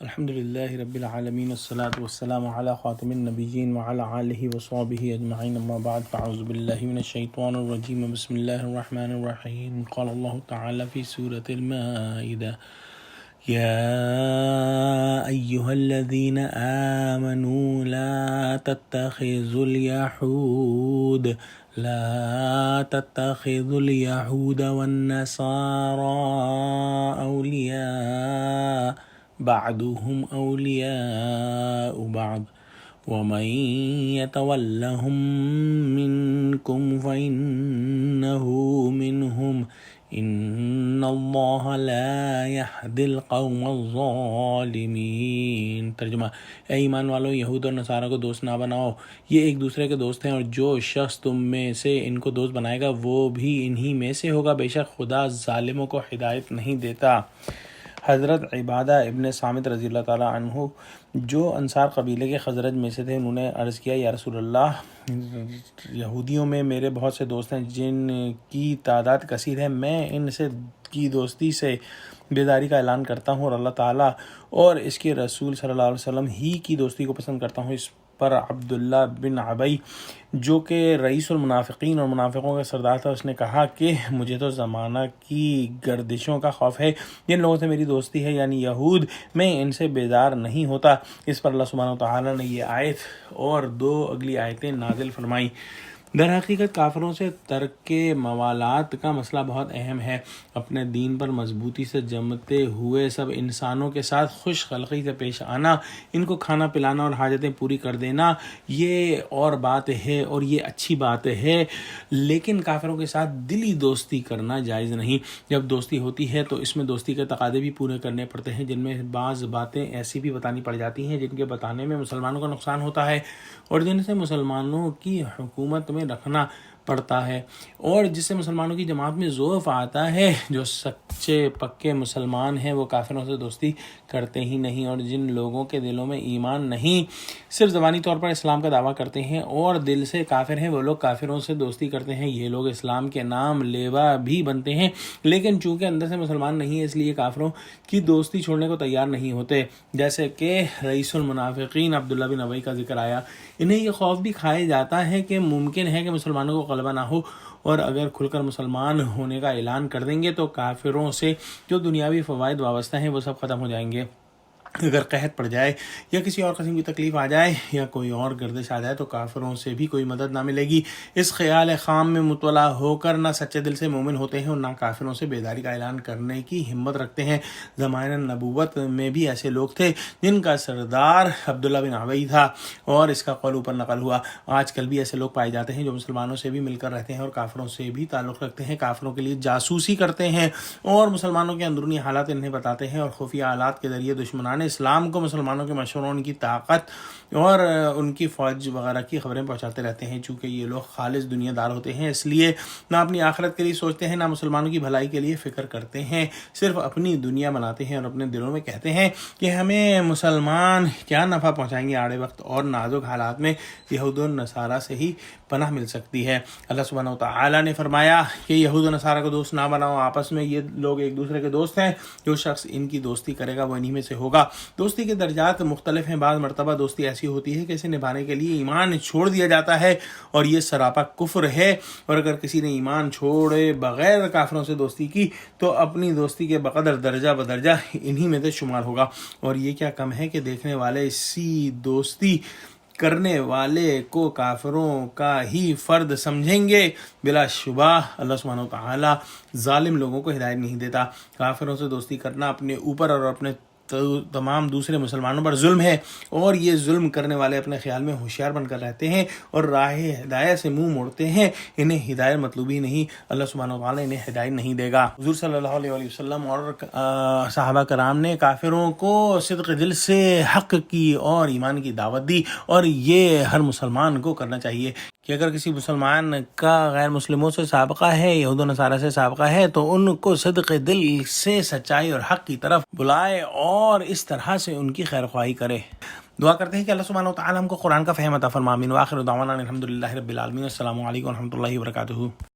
الحمد لله رب العالمين والصلاة والسلام على خاتم النبيين وعلى آله وصحبه أجمعين أما بعد فأعوذ بالله من الشيطان الرجيم بسم الله الرحمن الرحيم قال الله تعالى في سورة المائدة يا أيها الذين آمنوا لا تتخذوا اليهود والنصارى أولياء بعضهم أولياء بعض ومن يتولهم منكم فإنه منهم ان اللہ لا يهدي القوم الظالمین۔ ترجمہ: اے ایمان والو، یہود اور نصارہ کو دوست نہ بناؤ، یہ ایک دوسرے کے دوست ہیں، اور جو شخص تم میں سے ان کو دوست بنائے گا وہ بھی انہی میں سے ہوگا، بے شک خدا ظالموں کو ہدایت نہیں دیتا۔ حضرت عبادہ ابن صامت رضی اللہ تعالیٰ عنہ جو انصار قبیلے کے خزرج میں سے تھے، انہوں نے عرض کیا، یا رسول اللہ، یہودیوں میں میرے بہت سے دوست ہیں جن کی تعداد کثیر ہے، میں ان سے کی دوستی سے بیداری کا اعلان کرتا ہوں، اور اللہ تعالیٰ اور اس کے رسول صلی اللہ علیہ وسلم ہی کی دوستی کو پسند کرتا ہوں۔ اس پر عبداللہ بن ابی جو کہ رئیس المنافقین اور منافقوں کا سردار تھا، اس نے کہا کہ مجھے تو زمانہ کی گردشوں کا خوف ہے، جن لوگوں سے میری دوستی ہے یعنی یہود، میں ان سے بیزار نہیں ہوتا۔ اس پر اللہ سبحانہ وتعالیٰ نے یہ آیت اور دو اگلی آیتیں نازل فرمائیں۔ در حقیقت کافروں سے ترک موالات کا مسئلہ بہت اہم ہے۔ اپنے دین پر مضبوطی سے جمتے ہوئے سب انسانوں کے ساتھ خوش خلقی سے پیش آنا، ان کو کھانا پلانا اور حاجتیں پوری کر دینا، یہ اور بات ہے اور یہ اچھی بات ہے، لیکن کافروں کے ساتھ دلی دوستی کرنا جائز نہیں۔ جب دوستی ہوتی ہے تو اس میں دوستی کے تقاضے بھی پورے کرنے پڑتے ہیں، جن میں بعض باتیں ایسی بھی بتانی پڑ جاتی ہیں جن کے بتانے میں مسلمانوں کا نقصان ہوتا ہے، اور جن سے مسلمانوں کی حکومت میں رکھنا پڑتا ہے، اور جس سے مسلمانوں کی جماعت میں ضعف آتا ہے۔ جو سچے پکے مسلمان ہیں وہ کافروں سے دوستی کرتے ہی نہیں، اور جن لوگوں کے دلوں میں ایمان نہیں، صرف زبانی طور پر اسلام کا دعویٰ کرتے ہیں اور دل سے کافر ہیں، وہ لوگ کافروں سے دوستی کرتے ہیں۔ یہ لوگ اسلام کے نام لیوا بھی بنتے ہیں، لیکن چونکہ اندر سے مسلمان نہیں ہیں، اس لیے کافروں کی دوستی چھوڑنے کو تیار نہیں ہوتے۔ جیسے کہ رئیس المنافقین عبداللہ بن ابی کا ذکر آیا، انہیں یہ خوف بھی کھائے جاتا ہے کہ ممکن ہے کہ مسلمانوں کو غلبہ نہ ہو، اور اگر کھل کر مسلمان ہونے کا اعلان کر دیں گے تو کافروں سے جو دنیاوی فوائد وابستہ ہیں وہ سب ختم ہو جائیں گے۔ اگر قحط پڑ جائے یا کسی اور قسم کی تکلیف آ جائے یا کوئی اور گردش آ جائے تو کافروں سے بھی کوئی مدد نہ ملے گی۔ اس خیال خام میں مطلع ہو کر نہ سچے دل سے مومن ہوتے ہیں اور نہ کافروں سے بیداری کا اعلان کرنے کی ہمت رکھتے ہیں۔ زمانہ نبوت میں بھی ایسے لوگ تھے جن کا سردار عبداللہ بن ابی تھا، اور اس کا قول اوپر نقل ہوا۔ آج کل بھی ایسے لوگ پائے جاتے ہیں جو مسلمانوں سے بھی مل کر رہتے ہیں اور کافروں سے بھی تعلق رکھتے ہیں، کافروں کے لیے جاسوسی کرتے ہیں اور مسلمانوں کے اندرونی حالات انہیں بتاتے ہیں، اور خفیہ آلات کے ذریعے دشمنان اسلام کو مسلمانوں کے مشوروں، ان کی طاقت اور ان کی فوج وغیرہ کی خبریں پہنچاتے رہتے ہیں۔ چونکہ یہ لوگ خالص دنیا دار ہوتے ہیں، اس لیے نہ اپنی آخرت کے لیے سوچتے ہیں، نہ مسلمانوں کی بھلائی کے لیے فکر کرتے ہیں، صرف اپنی دنیا بناتے ہیں اور اپنے دلوں میں کہتے ہیں کہ ہمیں مسلمان کیا نفع پہنچائیں گے۔ آڑے وقت اور نازک حالات میں یہود و نصارہ سے ہی پناہ مل سکتی ہے۔ اللہ سبحانہ وتعالیٰ نے فرمایا کہ یہود و نصارہ کو دوست نہ بناؤ، آپس میں یہ لوگ ایک دوسرے کے دوست ہیں، جو شخص ان کی دوستی کرے گا وہ انہی میں سے ہوگا۔ دوستی کے درجات مختلف ہیں، بعض مرتبہ دوستی ایسی ہوتی ہے کہ اسے نبھانے کے لیے ایمان چھوڑ دیا جاتا ہے، اور یہ سراپا کفر ہے، اور اگر کسی نے ایمان چھوڑے بغیر کافروں سے دوستی کی تو اپنی دوستی کے بقدر درجہ بدرجہ انہی میں سے شمار ہوگا، اور یہ کیا کم ہے کہ دیکھنے والے اسی دوستی کرنے والے کو کافروں کا ہی فرد سمجھیں گے۔ بلا شبہ اللہ سبحانہ وتعالی ظالم لوگوں کو ہدایت نہیں دیتا۔ کافروں سے دوستی کرنا اپنے اوپر اور اپنے تمام دوسرے مسلمانوں پر ظلم ہے، اور یہ ظلم کرنے والے اپنے خیال میں ہوشیار بن کر رہتے ہیں اور راہ ہدایت سے منہ موڑتے ہیں۔ انہیں ہدایت مطلوب ہی نہیں، اللہ سبحانہ وتعالیٰ انہیں ہدایت نہیں دے گا۔ حضور صلی اللہ علیہ وسلم اور صحابہ کرام نے کافروں کو صدق دل سے حق کی اور ایمان کی دعوت دی، اور یہ ہر مسلمان کو کرنا چاہیے کہ اگر کسی مسلمان کا غیر مسلموں سے سابقہ ہے، یہود و نصارہ سے سابقہ ہے، تو ان کو صدق دل سے سچائی اور حق کی طرف بلائے اور اس طرح سے ان کی خیر خواہی کرے۔ دعا کرتے ہیں کہ اللہ سبحانہ وتعالیٰ ہم کو قرآن کا فہم عطا فرمائے۔ آمین۔ وآخر دعوانا الحمد للہ رب العالمین۔ السلام علیکم ورحمۃ اللہ وبرکاتہ۔